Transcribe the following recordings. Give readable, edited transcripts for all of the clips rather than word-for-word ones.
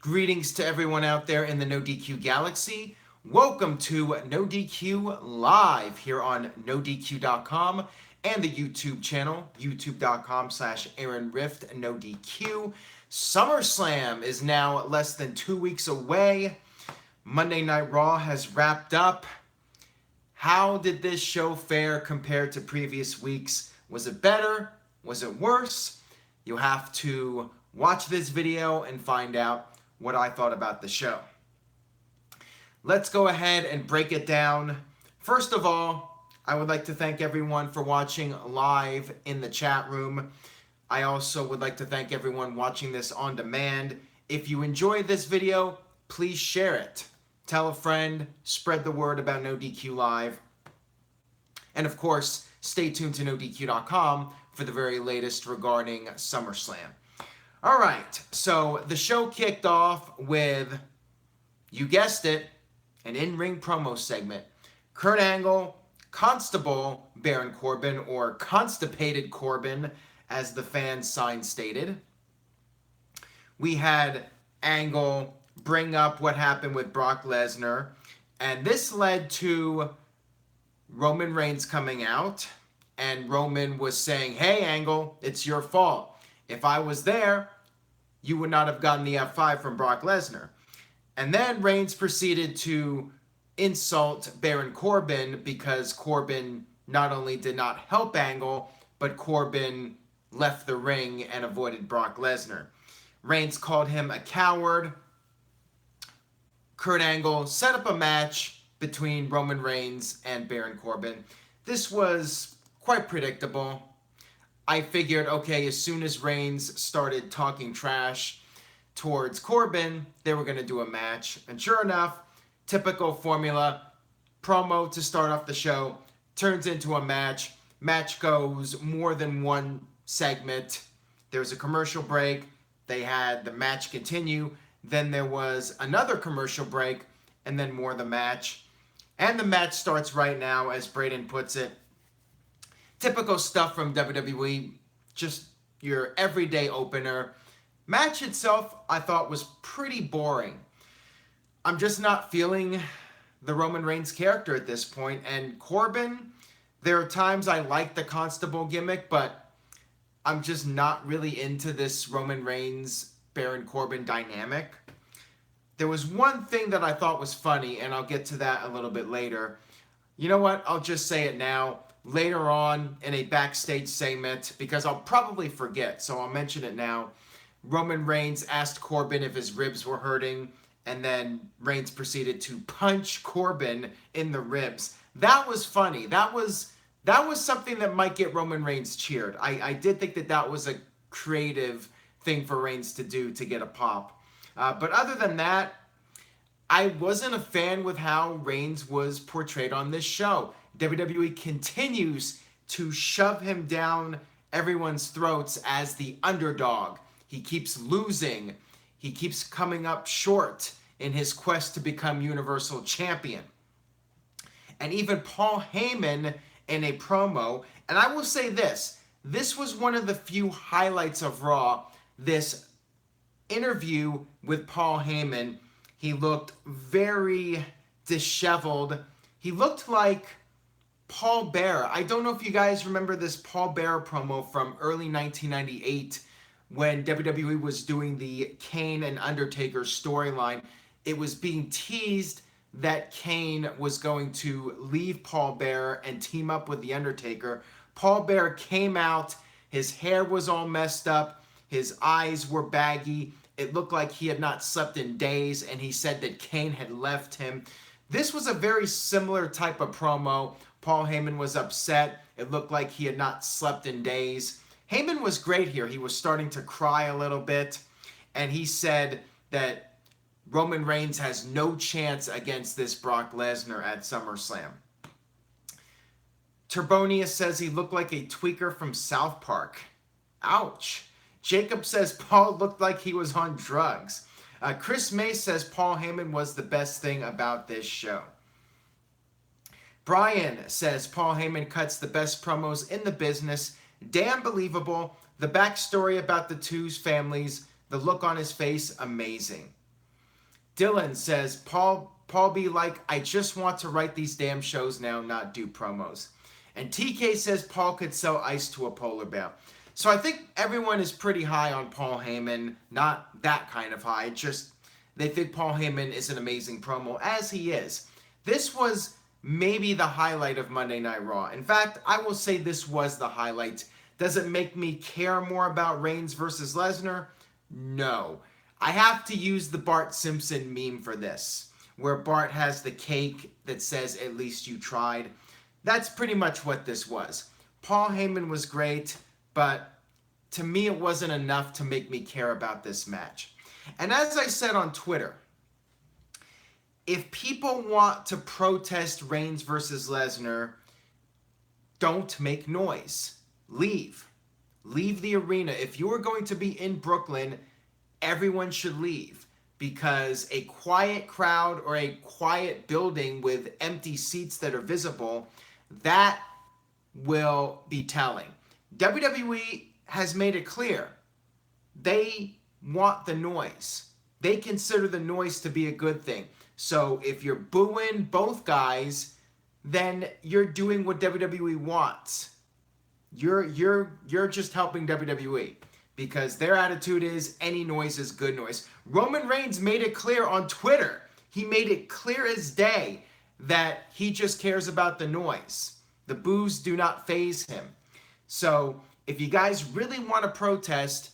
Greetings to everyone out there in the NoDQ galaxy. Welcome to NoDQ Live here on NoDQ.com and the YouTube channel, youtube.com/AaronRift NoDQ. SummerSlam is now less than 2 weeks away. Monday Night Raw has wrapped up. How did this show fare compared to previous weeks? Was it better? Was it worse? You'll have to watch this video and find out what I thought about the show. Let's go ahead and break it down. First of all, I would like to thank everyone for watching live in the chat room. I also would like to thank everyone watching this on demand. If you enjoyed this video, please share it. Tell a friend, spread the word about NoDQ Live. And of course, stay tuned to NoDQ.com for the very latest regarding SummerSlam. All right, so the show kicked off with, you guessed it, an in-ring promo segment. Kurt Angle, Constable Baron Corbin, or Constipated Corbin, as the fan sign stated. We had Angle bring up what happened with Brock Lesnar, and this led to Roman Reigns coming out, and Roman was saying, hey, Angle, it's your fault. If I was there, you would not have gotten the F5 from Brock Lesnar. And then Reigns proceeded to insult Baron Corbin because Corbin not only did not help Angle, but Corbin left the ring and avoided Brock Lesnar. Reigns called him a coward. Kurt Angle set up a match between Roman Reigns and Baron Corbin. This was quite predictable. I figured, okay, as soon as Reigns started talking trash towards Corbin, they were going to do a match. And sure enough, typical formula, promo to start off the show, turns into a match. Match goes more than one segment. There's a commercial break. They had the match continue. Then there was another commercial break, and then more of the match. And the match starts right now, as Braden puts it. Typical stuff from WWE, just your everyday opener. Match itself, I thought, was pretty boring. I'm just not feeling the Roman Reigns character at this point. And Corbin, there are times I like the Constable gimmick, but I'm just not really into this Roman Reigns Baron Corbin dynamic. There was one thing that I thought was funny, and I'll get to that a little bit later. You know what? I'll just say it now. Later on in a backstage segment, because I'll probably forget, so I'll mention it now. Roman Reigns asked Corbin if his ribs were hurting, and then Reigns proceeded to punch Corbin in the ribs. That was funny. That was something that might get Roman Reigns cheered. I did think that was a creative thing for Reigns to do to get a pop. But other than that, I wasn't a fan with how Reigns was portrayed on this show. WWE continues to shove him down everyone's throats as the underdog. He keeps losing. He keeps coming up short in his quest to become Universal Champion. And even Paul Heyman in a promo, and I will say this was one of the few highlights of Raw, this interview with Paul Heyman. He looked very disheveled. He looked like Paul Bearer. I don't know if you guys remember this Paul Bearer promo from early 1998 when WWE was doing the Kane and Undertaker storyline. It was being teased that Kane was going to leave Paul Bearer and team up with the Undertaker. Paul Bearer came out. His hair was all messed up. His eyes were baggy. It looked like he had not slept in days, and he said that Kane had left him. This was a very similar type of promo. Paul Heyman was upset. It looked like he had not slept in days. Heyman was great here. He was starting to cry a little bit, and he said that Roman Reigns has no chance against this Brock Lesnar at SummerSlam. Turbonia says he looked like a tweaker from South Park. Ouch. Jacob says Paul looked like he was on drugs. Chris May says Paul Heyman was the best thing about this show. Brian says Paul Heyman cuts the best promos in the business. Damn believable. The backstory about the two's families, the look on his face, amazing. Dylan says, Paul be like, I just want to write these damn shows now, not do promos. And TK says Paul could sell ice to a polar bear. So I think everyone is pretty high on Paul Heyman. Not that kind of high. Just they think Paul Heyman is an amazing promo, as he is. This was maybe the highlight of Monday Night Raw. In fact, I will say this was the highlight. Does it make me care more about Reigns versus Lesnar? No. I have to use the Bart Simpson meme for this, where Bart has the cake that says, at least you tried. That's pretty much what this was. Paul Heyman was great, but to me it wasn't enough to make me care about this match. And as I said on Twitter, if people want to protest Reigns versus Lesnar, don't make noise. Leave. Leave the arena. If you are going to be in Brooklyn, everyone should leave, because a quiet crowd or a quiet building with empty seats that are visible, that will be telling. WWE has made it clear they want the noise. They consider the noise to be a good thing. So if you're booing both guys, then you're doing what WWE wants. You're just helping WWE, because their attitude is any noise is good noise. Roman Reigns made it clear on Twitter. He made it clear as day that he just cares about the noise. The boos do not faze him. So if you guys really want to protest,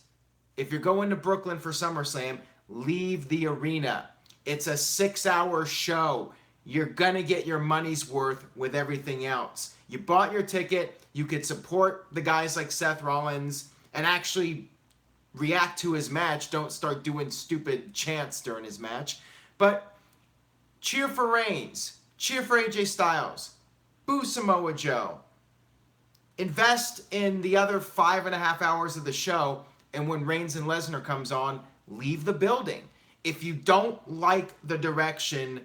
if you're going to Brooklyn for SummerSlam, leave the arena. It's a 6-hour show. You're going to get your money's worth with everything else. You bought your ticket. You could support the guys like Seth Rollins and actually react to his match. Don't start doing stupid chants during his match. But cheer for Reigns. Cheer for AJ Styles. Boo Samoa Joe. Invest in the other 5.5 hours of the show, and when Reigns and Lesnar comes on, leave the building. If you don't like the direction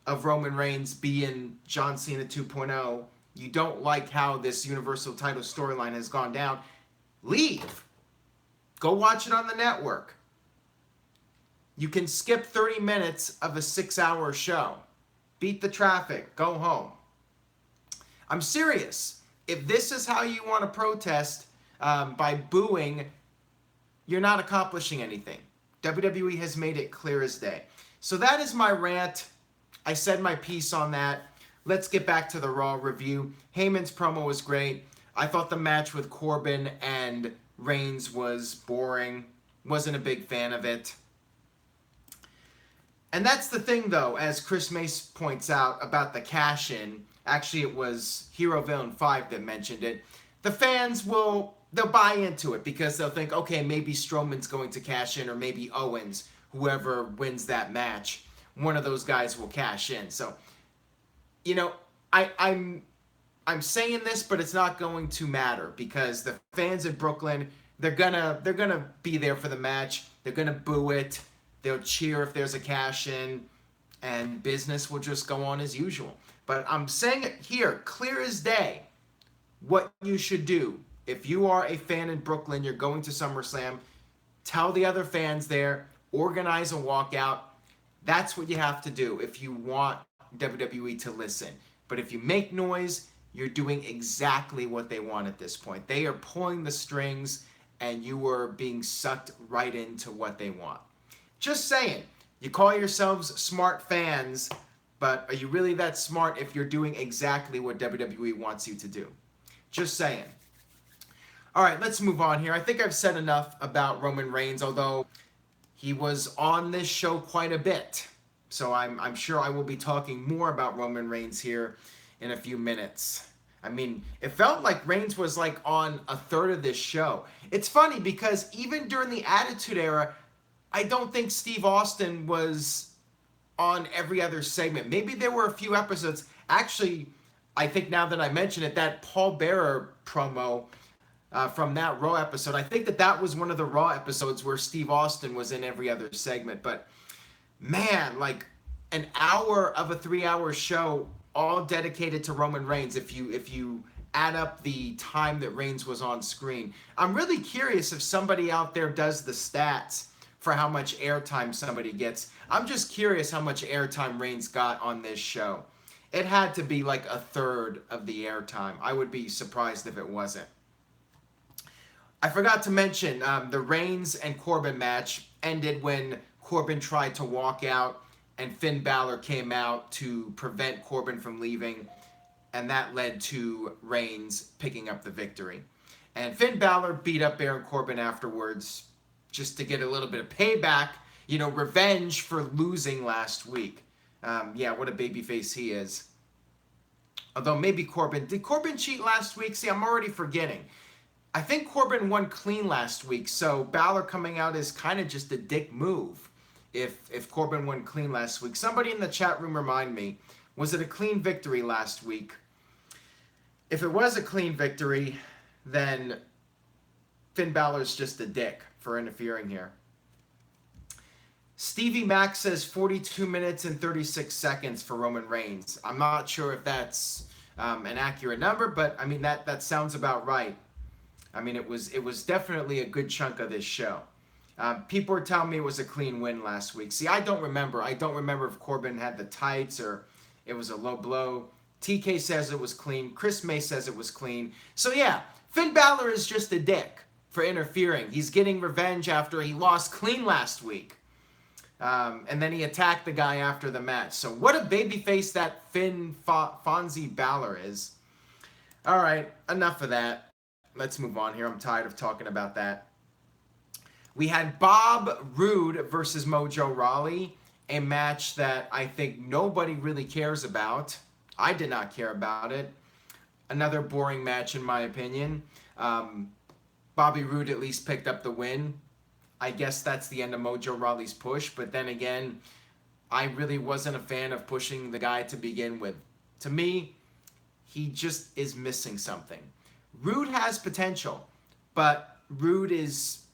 of Roman Reigns being John Cena 2.0, you don't like how this Universal title storyline has gone down, leave. Go watch it on the network. You can skip 30 minutes of a 6-hour show. Beat the traffic. Go home. I'm serious. If this is how you want to protest by booing, you're not accomplishing anything. WWE has made it clear as day. So that is my rant. I said my piece on that. Let's get back to the Raw review. Heyman's promo was great. I thought the match with Corbin and Reigns was boring. Wasn't a big fan of it. And that's the thing, though, as Chris Mace points out about the cash-in. Actually, it was Hero Villain 5 that mentioned it. The fans they'll buy into it because they'll think, okay, maybe Strowman's going to cash in, or maybe Owens, whoever wins that match, one of those guys will cash in. So, you know, I'm saying this, but it's not going to matter, because the fans in Brooklyn, they're gonna be there for the match. They're gonna boo it. They'll cheer if there's a cash in, and business will just go on as usual. But I'm saying it here, clear as day, what you should do. If you are a fan in Brooklyn, you're going to SummerSlam, tell the other fans there, organize a walkout. That's what you have to do if you want WWE to listen. But if you make noise, you're doing exactly what they want at this point. They are pulling the strings, and you are being sucked right into what they want. Just saying, you call yourselves smart fans, but are you really that smart if you're doing exactly what WWE wants you to do? Just saying. All right, let's move on here. I think I've said enough about Roman Reigns, although he was on this show quite a bit. So I'm sure I will be talking more about Roman Reigns here in a few minutes. I mean, it felt like Reigns was like on a third of this show. It's funny because even during the Attitude Era, I don't think Steve Austin was on every other segment. Maybe there were a few episodes. Actually, I think now that I mention it, that Paul Bearer promo from that Raw episode, I think that was one of the Raw episodes where Steve Austin was in every other segment. But man, like an hour of a 3-hour show all dedicated to Roman Reigns, if you add up the time that Reigns was on screen. I'm really curious if somebody out there does the stats for how much airtime somebody gets. I'm just curious how much airtime Reigns got on this show. It had to be like a third of the airtime. I would be surprised if it wasn't. I forgot to mention the Reigns and Corbin match ended when Corbin tried to walk out and Finn Balor came out to prevent Corbin from leaving, and that led to Reigns picking up the victory. And Finn Balor beat up Baron Corbin afterwards just to get a little bit of payback, revenge for losing last week. Yeah, what a babyface he is. Although maybe did Corbin cheat last week? See, I'm already forgetting. I think Corbin won clean last week, so Balor coming out is kind of just a dick move if Corbin won clean last week. Somebody in the chat room remind me, was it a clean victory last week? If it was a clean victory, then Finn Balor's just a dick for interfering here. Stevie Mac says 42 minutes and 36 seconds for Roman Reigns. I'm not sure if that's an accurate number, but I mean that sounds about right. I mean it was definitely a good chunk of this show. People were telling me it was a clean win last week. See, I don't remember. I don't remember if Corbin had the tights or it was a low blow. TK says it was clean. Chris May says it was clean. So yeah, Finn Balor is just a dick for interfering. He's getting revenge after he lost clean last week. And then he attacked the guy after the match. So what a babyface that Finn Fonzie Balor is. All right, enough of that. Let's move on here. I'm tired of talking about that. We had Bob Roode versus Mojo Rowley, a match that I think nobody really cares about. I did not care about it. Another boring match in my opinion. Bobby Roode at least picked up the win. I guess that's the end of Mojo Rawley's push, but then again, I really wasn't a fan of pushing the guy to begin with. To me, he just is missing something. Roode has potential, but Roode is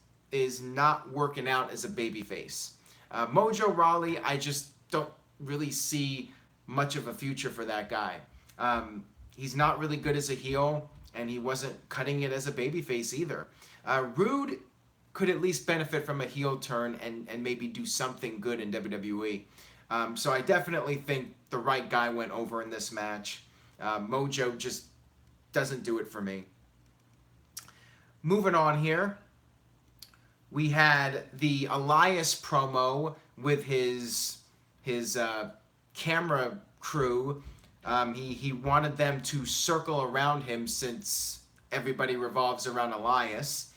not working out as a babyface. Mojo Rawley, I just don't really see much of a future for that guy. He's not really good as a heel, and he wasn't cutting it as a babyface either. Roode could at least benefit from a heel turn and maybe do something good in WWE. So I definitely think the right guy went over in this match. Mojo just doesn't do it for me. Moving on here, we had the Elias promo with his camera crew. He wanted them to circle around him since everybody revolves around Elias,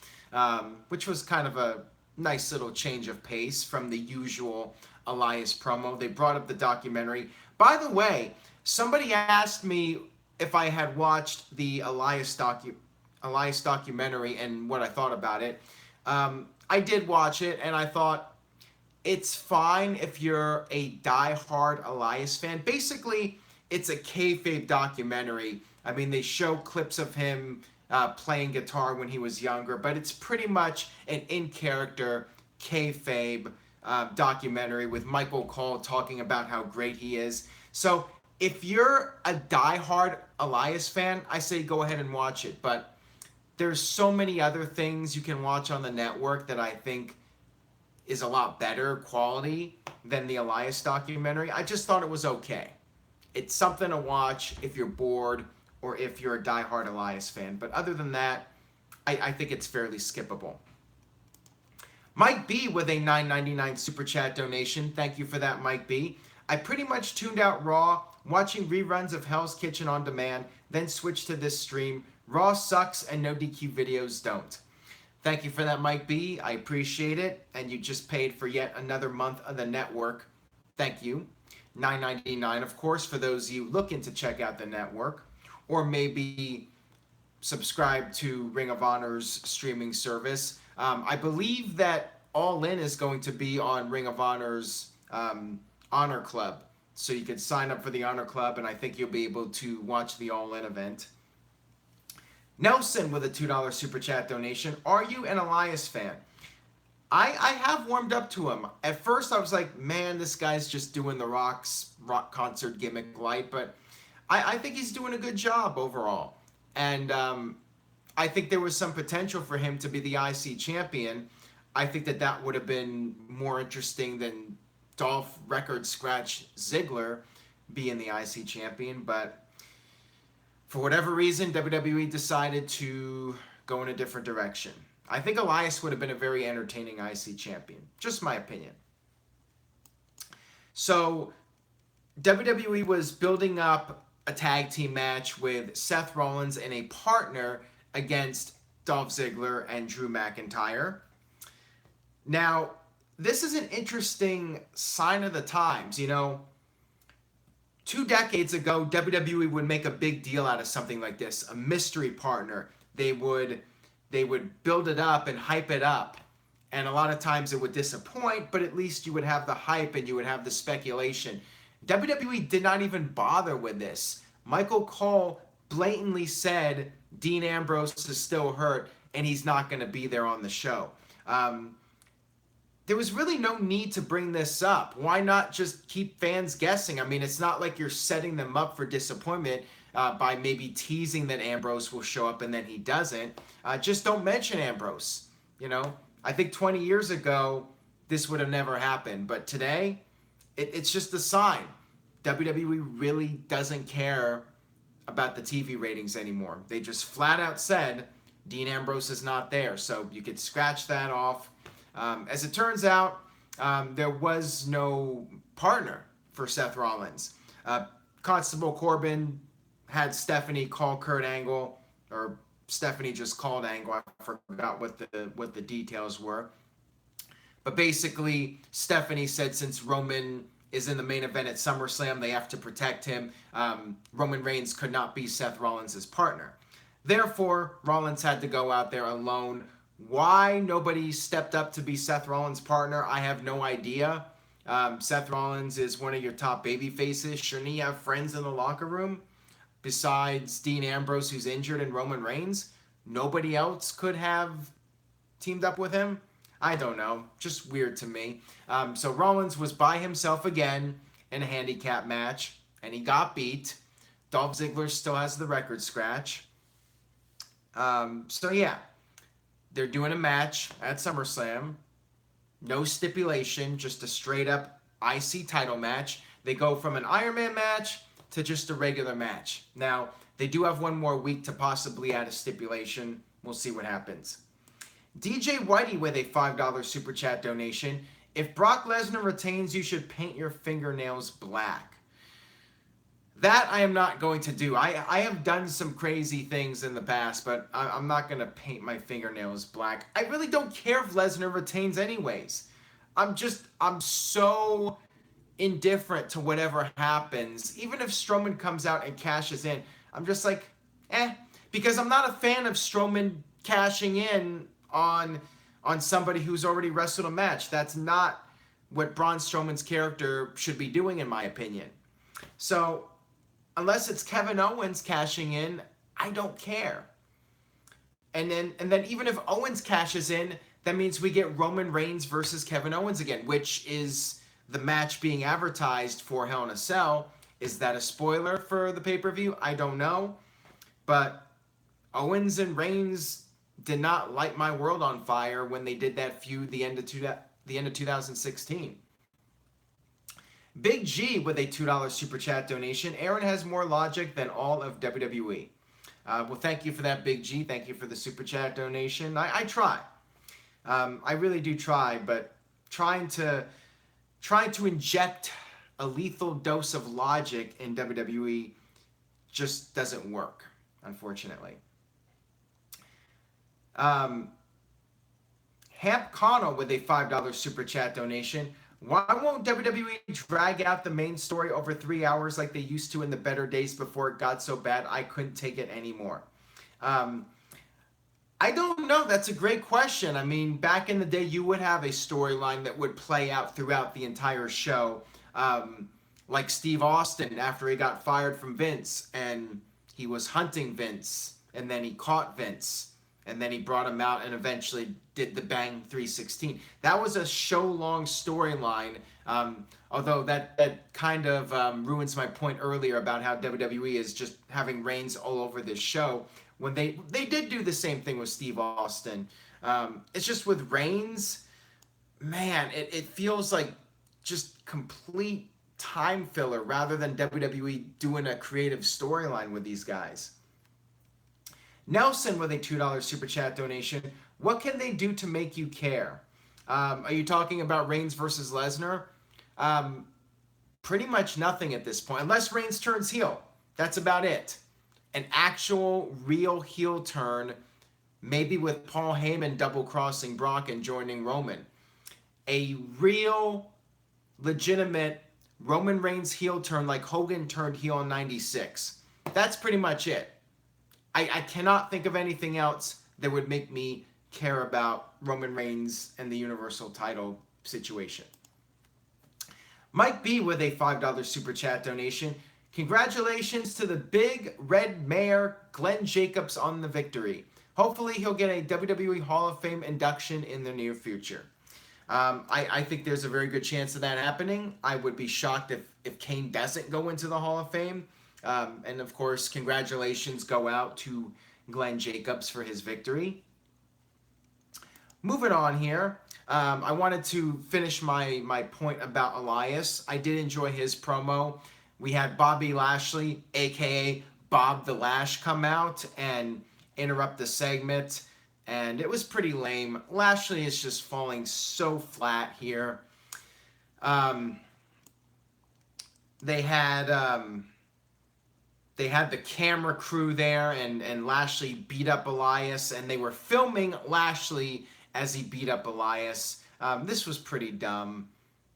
which was kind of a nice little change of pace from the usual Elias promo. They brought up the documentary. By the way, somebody asked me if I had watched the Elias documentary and what I thought about it. I did watch it, and I thought it's fine if you're a die-hard Elias fan. Basically, it's a kayfabe documentary. I mean, they show clips of him playing guitar when he was younger, but it's pretty much an in-character kayfabe documentary with Michael Cole talking about how great he is. So if you're a die-hard Elias fan, I say go ahead and watch it, but there's so many other things you can watch on the network that I think is a lot better quality than the Elias documentary. I just thought it was okay. It's something to watch if you're bored or if you're a diehard Elias fan. But other than that, I think it's fairly skippable. Mike B with a $9.99 Super Chat donation. Thank you for that, Mike B. I pretty much tuned out Raw, watching reruns of Hell's Kitchen on demand, then switched to this stream. Raw sucks and NoDQ videos don't. Thank you for that, Mike B. I appreciate it. And you just paid for yet another month of the network. Thank you. $9.99, of course, for those of you looking to check out the network. Or maybe subscribe to Ring of Honor's streaming service. I believe that All In is going to be on Ring of Honor's Honor Club. So you can sign up for the Honor Club, and I think you'll be able to watch the All In event. Nelson with a $2 Super Chat donation. Are you an Elias fan? I have warmed up to him. At first I was like, man, this guy's just doing the rock concert gimmick light, but I think he's doing a good job overall. And I think there was some potential for him to be the IC champion. I think that would have been more interesting than Dolph record scratch Ziggler being the IC champion. But for whatever reason, WWE decided to go in a different direction. I think Elias would have been a very entertaining IC champion. Just my opinion. So WWE was building up a tag team match with Seth Rollins and a partner against Dolph Ziggler and Drew McIntyre. Now, this is an interesting sign of the times. 2 decades ago, WWE would make a big deal out of something like this, a mystery partner. They would build it up and hype it up. And a lot of times it would disappoint, but at least you would have the hype and you would have the speculation. WWE did not even bother with this. Michael Cole blatantly said Dean Ambrose is still hurt and he's not going to be there on the show. There was really no need to bring this up. Why not just keep fans guessing? I mean, it's not like you're setting them up for disappointment by maybe teasing that Ambrose will show up and then he doesn't. Just don't mention Ambrose. I think 20 years ago, this would have never happened. But today, it's just a sign. WWE really doesn't care about the TV ratings anymore. They just flat out said Dean Ambrose is not there. So you could scratch that off. As it turns out, there was no partner for Seth Rollins. Constable Corbin had Stephanie call Kurt Angle, or Stephanie just called Angle. I forgot what the details were. But basically, Stephanie said since Roman is in the main event at SummerSlam, they have to protect him. Roman Reigns could not be Seth Rollins' partner. Therefore, Rollins had to go out there alone. Why nobody stepped up to be Seth Rollins' partner, I have no idea. Seth Rollins is one of your top baby faces. Shouldn't he have friends in the locker room? Besides Dean Ambrose, who's injured, and Roman Reigns, nobody else could have teamed up with him? I don't know. Just weird to me. So Rollins was by himself again in a handicap match, and he got beat. Dolph Ziggler still has the record scratch. So yeah, they're doing a match at SummerSlam. No stipulation, just a straight up IC title match. They go from an Iron Man match to just a regular match. Now, they do have one more week to possibly add a stipulation. We'll see what happens. DJ Whitey with a $5 Super Chat donation. If Brock Lesnar retains, you should paint your fingernails black. That I am not going to do. I have done some crazy things in the past, but I'm not going to paint my fingernails black. I really don't care if Lesnar retains anyways. I'm so indifferent to whatever happens. Even if Strowman comes out and cashes in, I'm just like, because I'm not a fan of Strowman cashing in on somebody who's already wrestled a match. That's not what Braun Strowman's character should be doing, in my opinion. So, unless it's Kevin Owens cashing in, I don't care. And then even if Owens cashes in, that means we get Roman Reigns versus Kevin Owens again, which is the match being advertised for Hell in a Cell. Is that a spoiler for the pay-per-view? I don't know. But Owens and Reigns did not light my world on fire when they did that feud the end of 2016. Big G with a $2 Super Chat donation. Aaron has more logic than all of WWE. Well, thank you for that, Big G. Thank you for the Super Chat donation. I try. I really do try, but trying to inject a lethal dose of logic in WWE just doesn't work, unfortunately. Hamp Connell with a $5 Super Chat donation. Why won't WWE drag out the main story over 3 hours like they used to in the better days before it got so bad I couldn't take it anymore? I don't know. That's a great question. I mean, back in the day, you would have a storyline that would play out throughout the entire show. Like Steve Austin after he got fired from Vince and he was hunting Vince and then he caught Vince. And then he brought him out and eventually did the Bang 316. That was a show-long storyline, although that kind of ruins my point earlier about how WWE is just having Reigns all over this show. When they did do the same thing with Steve Austin. It's just with Reigns, man, it feels like just complete time filler rather than WWE doing a creative storyline with these guys. Nelson with a $2 super chat donation. What can they do to make you care? Are you talking about Reigns versus Lesnar? Pretty much nothing at this point, unless Reigns turns heel. That's about it. An actual, real heel turn, maybe with Paul Heyman double-crossing Brock and joining Roman. A real, legitimate Roman Reigns heel turn like Hogan turned heel in 96. That's pretty much it. I cannot think of anything else that would make me care about Roman Reigns and the Universal title situation. Mike B with a $5 super chat donation. Congratulations to the big red mare, Glenn Jacobs, on the victory. Hopefully he'll get a WWE Hall of Fame induction in the near future. I think there's a very good chance of that happening. I would be shocked if Kane doesn't go into the Hall of Fame. And of course, congratulations go out to Glenn Jacobs for his victory. Moving on here, I wanted to finish my point about Elias. I did enjoy his promo. We had Bobby Lashley, aka Bob the Lash, come out and interrupt the segment, and it was pretty lame. Lashley is just falling so flat here. They had the camera crew there, and Lashley beat up Elias, and they were filming Lashley as he beat up Elias. This was pretty dumb.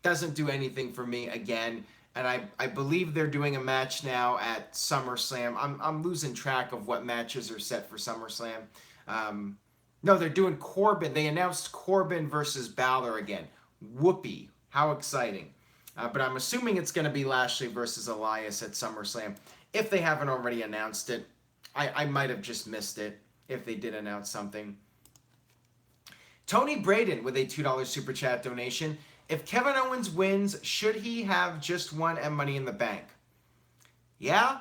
Doesn't do anything for me again. And I believe they're doing a match now at SummerSlam. I'm losing track of what matches are set for SummerSlam. No, they're doing Corbin. They announced Corbin versus Balor again. Whoopee. How exciting. But I'm assuming it's going to be Lashley versus Elias at SummerSlam. If they haven't already announced it, I might have just missed it if they did announce something. Tony Braden with a $2 super chat donation. If Kevin Owens wins, should he have just won at Money in the Bank? Yeah,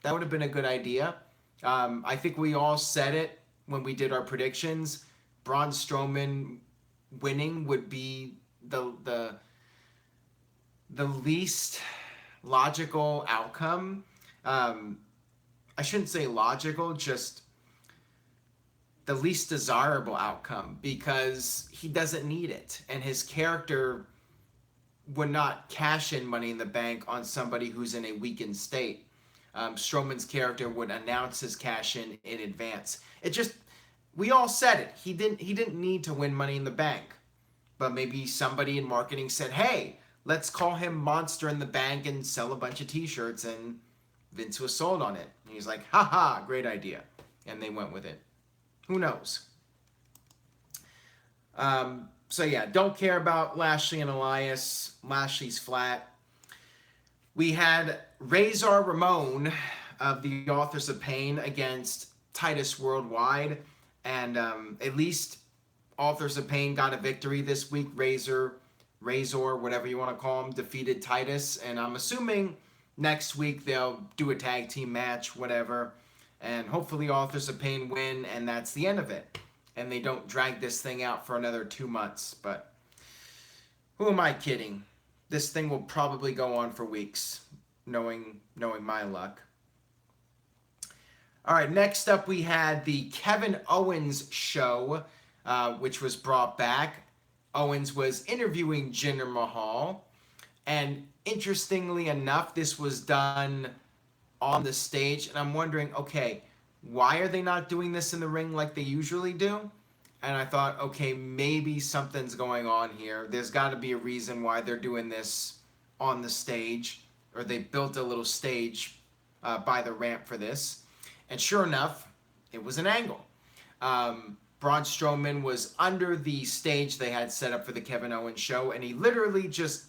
that would have been a good idea. I think we all said it when we did our predictions. Braun Strowman winning would be the least logical outcome. I shouldn't say logical, just the least desirable outcome, because he doesn't need it, and his character would not cash in Money in the Bank on somebody who's in a weakened state. Strowman's character would announce his cash in advance. It just, we all said it. He didn't need to win Money in the Bank, but maybe somebody in marketing said, "Hey, let's call him Monster in the Bank and sell a bunch of T-shirts," and Vince was sold on it. And he's like, "Ha, great idea," and they went with it. Who knows? So yeah, don't care about Lashley and Elias. Lashley's flat. We had Razor Ramon of the Authors of Pain against Titus Worldwide, and at least Authors of Pain got a victory this week. Razor, whatever you want to call him, defeated Titus, and I'm assuming next week they'll do a tag team match, whatever. And hopefully Authors of Pain win, and that's the end of it. And they don't drag this thing out for another 2 months. But who am I kidding? This thing will probably go on for weeks, knowing my luck. All right, next up we had the Kevin Owens show, which was brought back. Owens was interviewing Jinder Mahal. And interestingly enough, this was done on the stage, and I'm wondering, okay, why are they not doing this in the ring like they usually do? And I thought, okay, maybe something's going on here. There's got to be a reason why they're doing this on the stage, or they built a little stage by the ramp for this. And sure enough, it was an angle. Braun Strowman was under the stage they had set up for the Kevin Owens show, and he literally just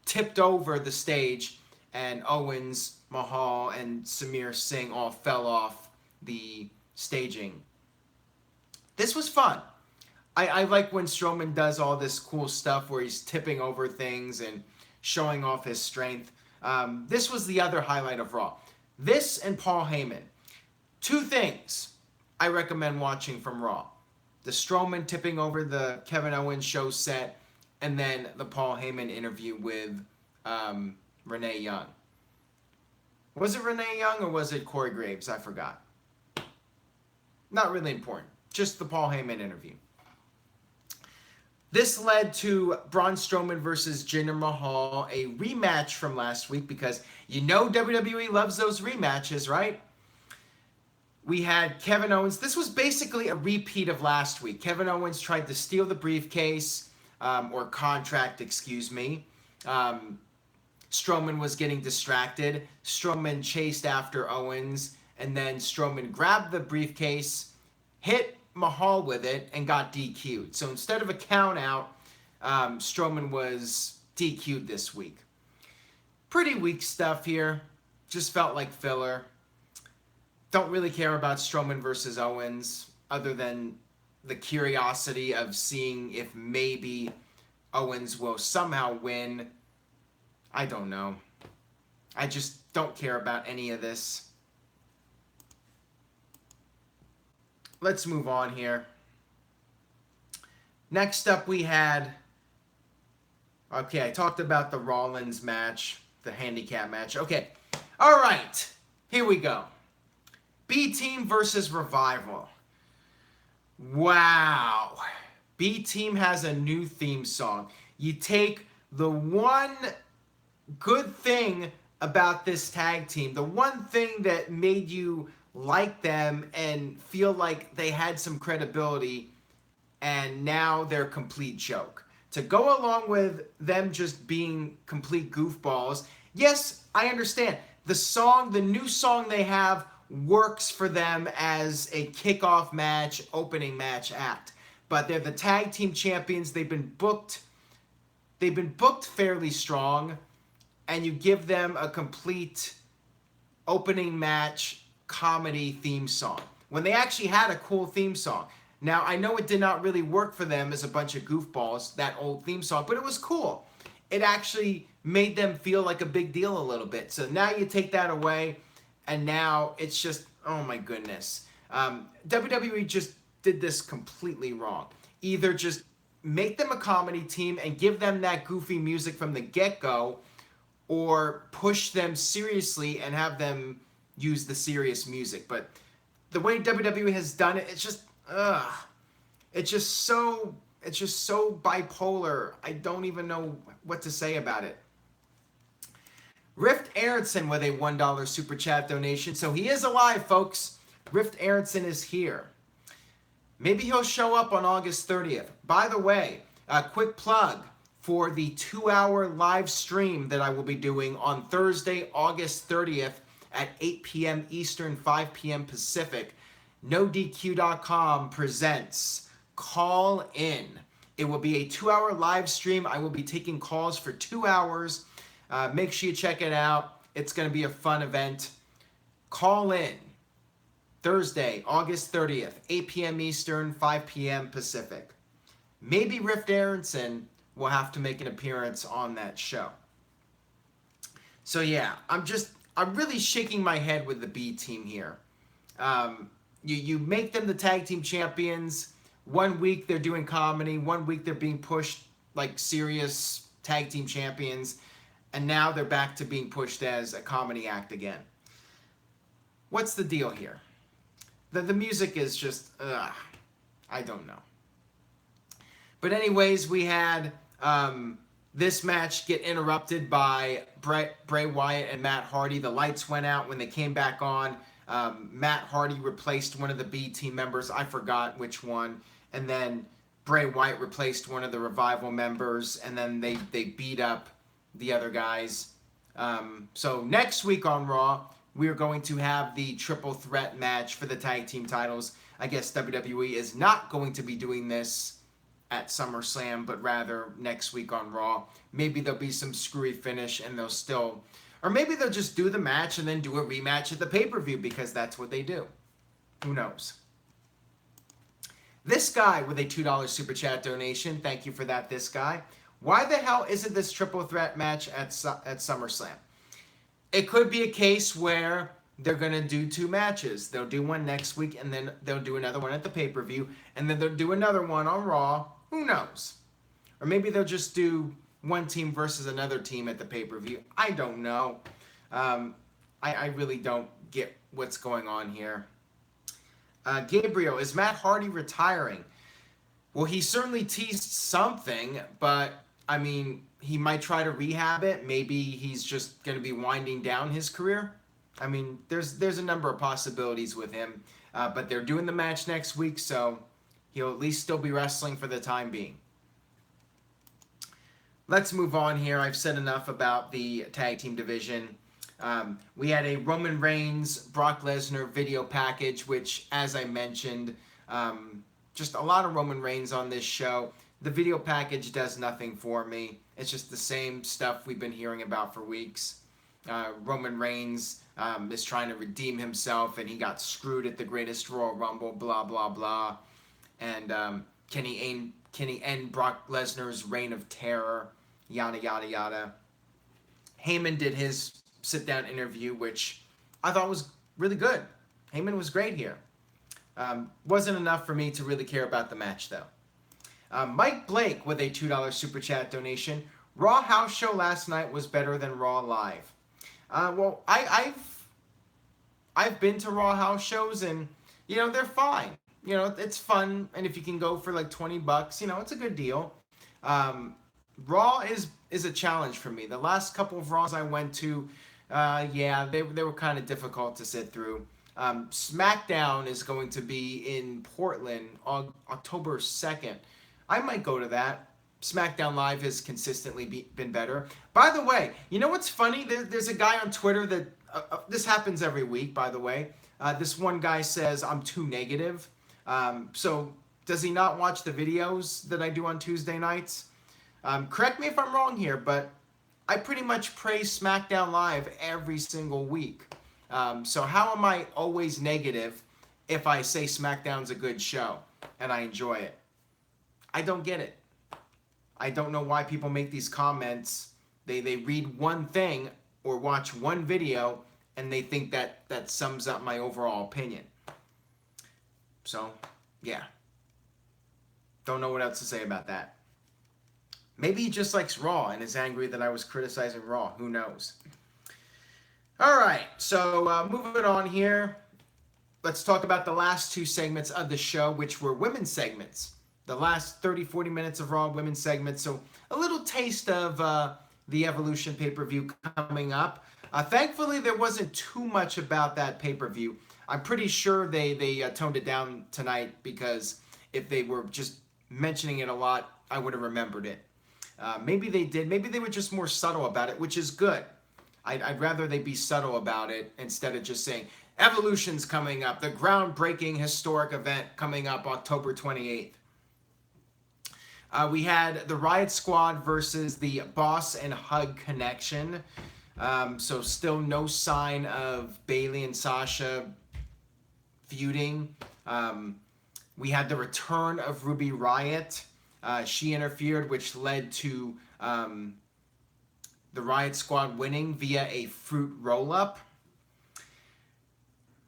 tipped over the stage, and Owens, Mahal, and Samir Singh all fell off the staging. This was fun. I like when Strowman does all this cool stuff where he's tipping over things and showing off his strength. This was the other highlight of Raw. This and Paul Heyman. Two things I recommend watching from Raw. the Strowman tipping over the Kevin Owens show set, and then the Paul Heyman interview with Renee Young. Was it Renee Young or was it Corey Graves? I forgot. Not really important. Just the Paul Heyman interview. This led to Braun Strowman versus Jinder Mahal, a rematch from last week, because you know WWE loves those rematches, right? We had Kevin Owens. This was basically a repeat of last week. Kevin Owens tried to steal the briefcase, or contract, excuse me. Strowman was getting distracted. Strowman chased after Owens, and then Strowman grabbed the briefcase, hit Mahal with it, and got DQ'd. So instead of a count out, Strowman was DQ'd this week. Pretty weak stuff here. Just felt like filler. Don't really care about Strowman versus Owens, other than the curiosity of seeing if maybe Owens will somehow win. I don't know. I just don't care about any of this. Let's move on here. Next up we had... Okay, I talked about the Rollins match, the handicap match. Okay, all right, here we go. B-Team versus Revival. Wow. B-Team has a new theme song. You take the one good thing about this tag team, the one thing that made you like them and feel like they had some credibility, and now they're a complete joke. To go along with them just being complete goofballs, yes, I understand. The new song they have works for them as a kickoff match, opening match act. But they're the tag team champions. They've been booked fairly strong, and you give them a complete opening match comedy theme song when they actually had a cool theme song. Now, I know it did not really work for them as a bunch of goofballs, that old theme song, but it was cool. It actually made them feel like a big deal a little bit. So now you take that away, and now it's just, oh my goodness. WWE just did this completely wrong. Either just make them a comedy team and give them that goofy music from the get-go, or push them seriously and have them use the serious music. But the way WWE has done it, it's just, it's just so bipolar. I don't even know what to say about it. Rift Aronson with a $1 super chat donation. So he is alive, folks. Rift Aronson is here. Maybe he'll show up on August 30th. By the way, a quick plug for the 2-hour live stream that I will be doing on Thursday, August 30th at 8 p.m. Eastern, 5 p.m. Pacific. NoDQ.com presents Call In. It will be a 2-hour live stream. I will be taking calls for 2 hours. Make sure you check it out. It's going to be a fun event. Call in Thursday, August 30th, 8 p.m. Eastern, 5 p.m. Pacific. Maybe Rift Aronson will have to make an appearance on that show. So yeah, I'm really shaking my head with the B team here. You make them the tag team champions. 1 week they're doing comedy. 1 week they're being pushed like serious tag team champions. And now they're back to being pushed as a comedy act again. What's the deal here? The music is just, I don't know. But anyways, we had this match get interrupted by Bray Wyatt and Matt Hardy. The lights went out. When they came back on, Matt Hardy replaced one of the B team members. I forgot which one. And then Bray Wyatt replaced one of the Revival members. And then they beat up the other guys. So next week on Raw, we are going to have the triple threat match for the tag team titles. I guess WWE is not going to be doing this at SummerSlam, but rather next week on Raw. Maybe there'll be some screwy finish and they'll still... Or maybe they'll just do the match and then do a rematch at the pay-per-view because that's what they do. Who knows? This guy with a $2 super chat donation. Thank you for that, this guy. Why the hell isn't this triple threat match at SummerSlam? It could be a case where they're going to do 2 matches. They'll do one next week, and then they'll do another one at the pay-per-view, and then they'll do another one on Raw. Who knows? Or maybe they'll just do one team versus another team at the pay-per-view. I don't know. I really don't get what's going on here. Gabriel, is Matt Hardy retiring? Well, he certainly teased something, but, I mean, he might try to rehab it. Maybe he's just going to be winding down his career. I mean, there's a number of possibilities with him. But they're doing the match next week, so he'll at least still be wrestling for the time being. Let's move on here. I've said enough about the tag team division. We had a Roman Reigns, Brock Lesnar video package, which, as I mentioned, just a lot of Roman Reigns on this show. The video package does nothing for me. It's just the same stuff we've been hearing about for weeks. Roman Reigns is trying to redeem himself, and he got screwed at the Greatest Royal Rumble, blah, blah, blah. And can he end Brock Lesnar's reign of terror, yada, yada, yada. Heyman did his sit-down interview, which I thought was really good. Heyman was great here. Wasn't enough for me to really care about the match, though. Mike Blake with a $2 Super Chat donation. Raw house show last night was better than Raw live. Well, I've been to Raw house shows, and, you know, they're fine. You know, it's fun, and if you can go for like $20, you know, it's a good deal. Raw is a challenge for me. The last couple of Raws I went to, yeah, they were kind of difficult to sit through. SmackDown is going to be in Portland on October 2nd. I might go to that. SmackDown Live has consistently been better. By the way, you know what's funny? There's a guy on Twitter that, this happens every week, by the way. This one guy says I'm too negative. So does he not watch the videos that I do on Tuesday nights? Correct me if I'm wrong here, but I pretty much praise SmackDown Live every single week. So how am I always negative if I say SmackDown's a good show and I enjoy it? I don't get it. I don't know why people make these comments. They read one thing or watch one video and they think that sums up my overall opinion. So, yeah. Don't know what else to say about that. Maybe he just likes Raw and is angry that I was criticizing Raw. Who knows? All right, so moving on here. Let's talk about the last 2 segments of the show, which were women's segments. The last 30-40 minutes of Raw women's segments. So a little taste of the Evolution pay-per-view coming up. Thankfully, there wasn't too much about that pay-per-view. I'm pretty sure they toned it down tonight, because if they were just mentioning it a lot, I would have remembered it. Maybe they did. Maybe they were just more subtle about it, which is good. I'd rather they be subtle about it instead of just saying, Evolution's coming up, the groundbreaking historic event coming up October 28th. We had the Riot Squad versus the Boss and Hug Connection. So still no sign of Bayley and Sasha feuding. We had the return of Ruby Riott. She interfered, which led to the Riot Squad winning via a fruit roll-up.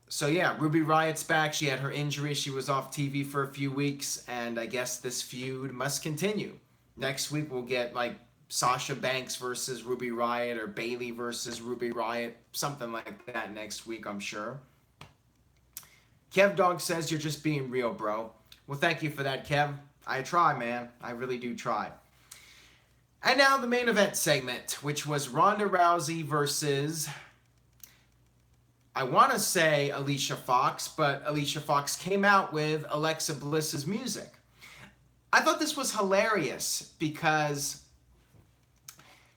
So yeah, Ruby Riott's back. She had her injury. She was off TV for a few weeks, and I guess this feud must continue. Next week we'll get like Sasha Banks versus Ruby Riott, or Bayley versus Ruby Riott, something like that next week, I'm sure. Kev Dog says, you're just being real, bro. Well, thank you for that, Kev. I try, man. I really do try. And now the main event segment, which was Ronda Rousey versus, I want to say Alicia Fox, but Alicia Fox came out with Alexa Bliss's music. I thought this was hilarious because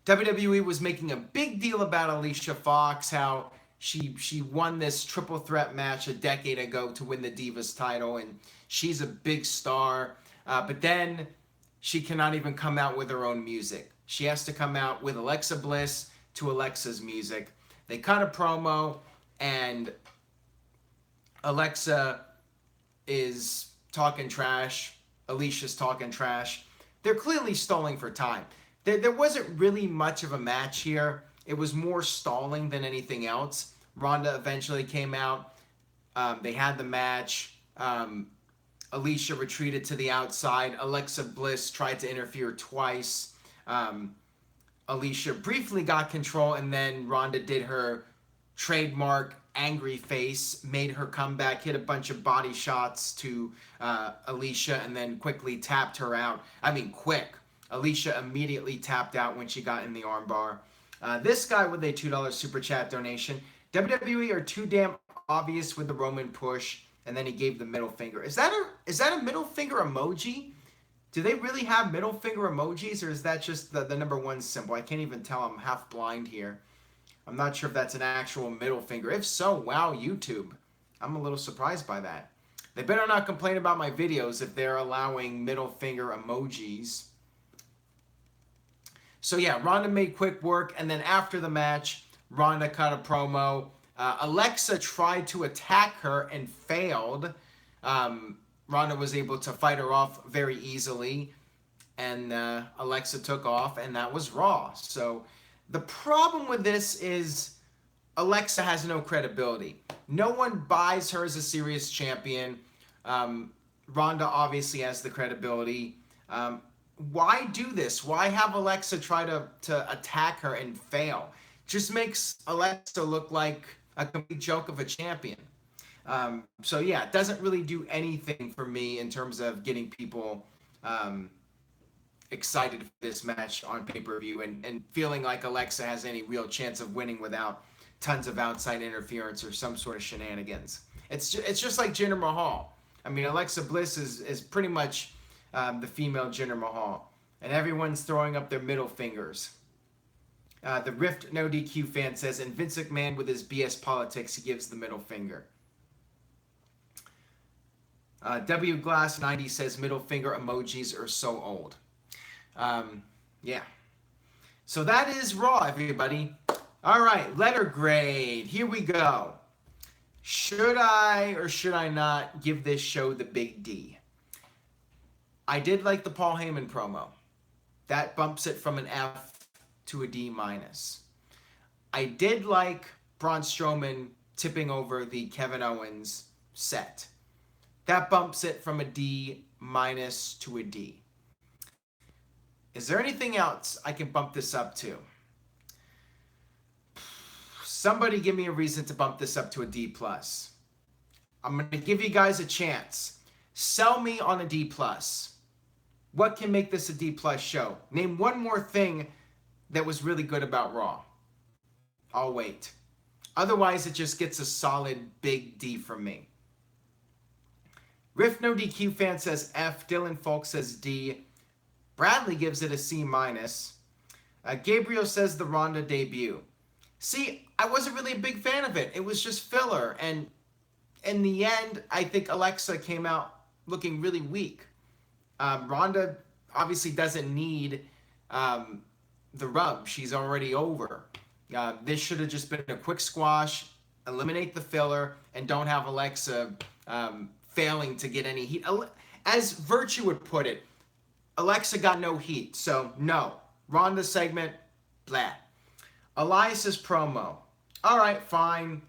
WWE was making a big deal about Alicia Fox, how she won this triple threat match a decade ago to win the Divas title, and she's a big star. But then she cannot even come out with her own music. She has to come out with Alexa Bliss to Alexa's music. They cut a promo, and Alexa is talking trash. Alicia's talking trash. They're clearly stalling for time. There wasn't really much of a match here. It was more stalling than anything else. Ronda eventually came out. They had the match. Alicia retreated to the outside. Alexa Bliss tried to interfere twice. Alicia briefly got control, and then Ronda did her trademark angry face, made her come back, hit a bunch of body shots to Alicia, and then quickly tapped her out. I mean, quick. Alicia immediately tapped out when she got in the armbar. This guy with a $2 super chat donation. WWE are too damn obvious with the Roman push, and then he gave the middle finger. Is that a middle finger emoji? Do they really have middle finger emojis, or is that just the number one symbol? I can't even tell. I'm half blind here. I'm not sure if that's an actual middle finger. If so, wow, YouTube. I'm a little surprised by that. They better not complain about my videos if they're allowing middle finger emojis. So yeah, Ronda made quick work, and then after the match, Ronda cut a promo. Alexa tried to attack her and failed. Ronda was able to fight her off very easily, and Alexa took off, and that was Raw. So the problem with this is Alexa has no credibility. No one buys her as a serious champion. Ronda obviously has the credibility. Why do this? Why have Alexa try to attack her and fail? Just makes Alexa look like a complete joke of a champion. So yeah, it doesn't really do anything for me in terms of getting people excited for this match on pay-per-view and feeling like Alexa has any real chance of winning without tons of outside interference or some sort of shenanigans. It's just like Jinder Mahal. I mean, Alexa Bliss is pretty much the female Jinder Mahal, and everyone's throwing up their middle fingers. The Rift NoDQ fan says, and Vince McMahon with his BS politics, he gives the middle finger. W Glass 90 says middle finger emojis are so old. Yeah. So that is Raw, everybody. All right, letter grade. Here we go. Should I or should I not give this show the big D? I did like the Paul Heyman promo. That bumps it from an F to a D-. I did like Braun Strowman tipping over the Kevin Owens set. That bumps it from a D- to a D. Is there anything else I can bump this up to? Somebody give me a reason to bump this up to a D+. I'm going to give you guys a chance. Sell me on a D+. What can make this a D+ show? Name one more thing that was really good about Raw. I'll wait. Otherwise, it just gets a solid big D from me. Riff No DQ fan says F. Dylan Folk says D. Bradley gives it a C-. Gabriel says the Ronda debut. See, I wasn't really a big fan of it. It was just filler. And in the end, I think Alexa came out looking really weak. Ronda obviously doesn't need the rub. She's already over. This should have just been a quick squash, eliminate the filler, and don't have Alexa failing to get any heat. As Virtue would put it, Alexa got no heat, so no. Ronda segment, blah. Elias's promo. All right, fine.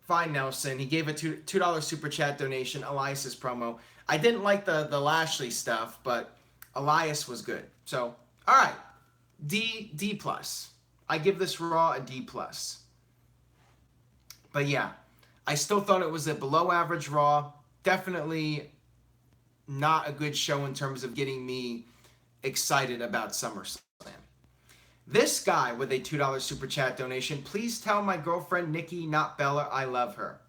Fine, Nelson. He gave a $2 super chat donation. Elias's promo. I didn't like the Lashley stuff, but Elias was good. So, all right. D+. I give this Raw a D+. But yeah, I still thought it was a below average Raw. Definitely not a good show in terms of getting me excited about SummerSlam. This guy with a $2 super chat donation, please tell my girlfriend Nikki, not Bella, I love her.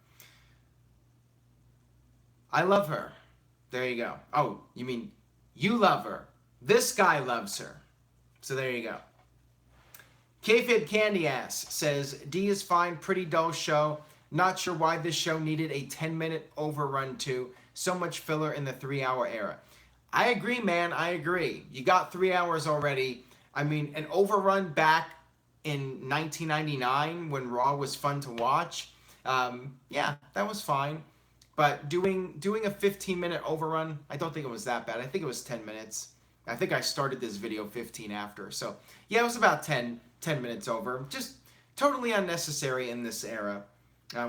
I love her. There you go. Oh, you mean you love her. This guy loves her. So there you go. Kayfabe Candy Ass says, D is fine, pretty dull show. Not sure why this show needed a 10-minute overrun too. So much filler in the 3-hour era. I agree, man. I agree. You got 3 hours already. I mean, an overrun back in 1999 when Raw was fun to watch. Yeah, that was fine. But doing a 15-minute overrun, I don't think it was that bad. I think it was 10 minutes. I think I started this video 15 after. So, yeah, it was about 10 minutes over. Just totally unnecessary in this era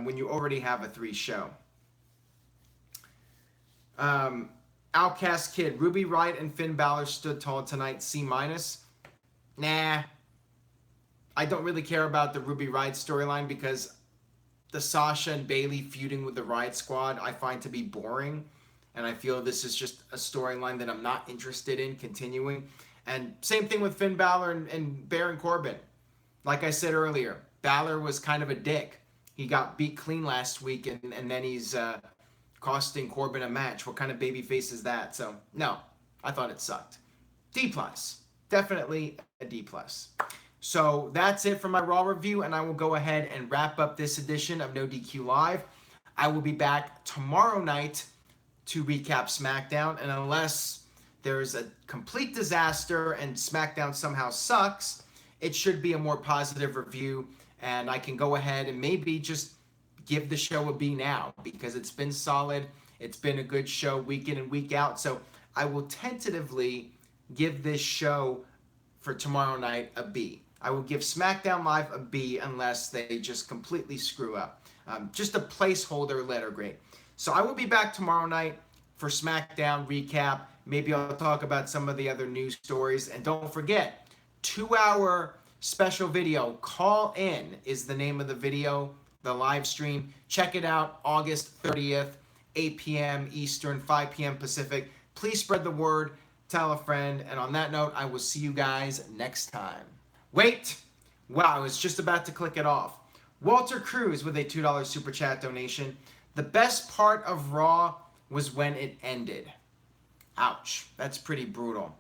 when you already have a 3 show. Outcast Kid, Ruby Riott and Finn Balor stood tall tonight, C-. Nah. I don't really care about the Ruby Riott storyline because the Sasha and Bayley feuding with the Riott Squad I find to be boring. And I feel this is just a storyline that I'm not interested in continuing. And same thing with Finn Balor and Baron Corbin. Like I said earlier, Balor was kind of a dick. He got beat clean last week, and then he's costing Corbin a match. What kind of babyface is that? So, no, I thought it sucked. D+. Definitely a D+. So that's it for my Raw review, and I will go ahead and wrap up this edition of NoDQ Live. I will be back tomorrow night to recap SmackDown, and unless there's a complete disaster and SmackDown somehow sucks, it should be a more positive review, and I can go ahead and maybe just give the show a B now, because it's been solid. It's been a good show week in and week out, so I will tentatively give this show for tomorrow night a B. I will give SmackDown Live a B unless they just completely screw up. Just a placeholder letter grade. So I will be back tomorrow night for SmackDown recap. Maybe I'll talk about some of the other news stories. And don't forget, 2-hour special video. Call In is the name of the video, the live stream. Check it out, August 30th, 8 p.m. Eastern, 5 p.m. Pacific. Please spread the word, tell a friend. And on that note, I will see you guys next time. Wait! Wow, I was just about to click it off. Walter Cruz with a $2 Super Chat donation. The best part of Raw was when it ended. Ouch, that's pretty brutal.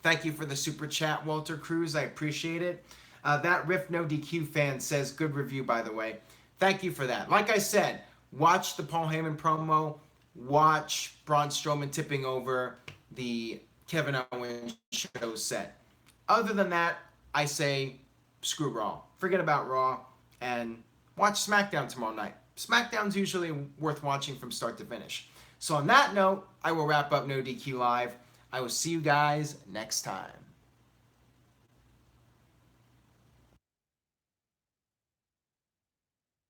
Thank you for the Super Chat, Walter Cruz. I appreciate it. That Riff No DQ fan says, good review, by the way. Thank you for that. Like I said, watch the Paul Heyman promo. Watch Braun Strowman tipping over the Kevin Owens show set. Other than that, I say screw Raw. Forget about Raw and watch SmackDown tomorrow night. SmackDown's usually worth watching from start to finish. So on that note, I will wrap up NoDQ Live. I will see you guys next time.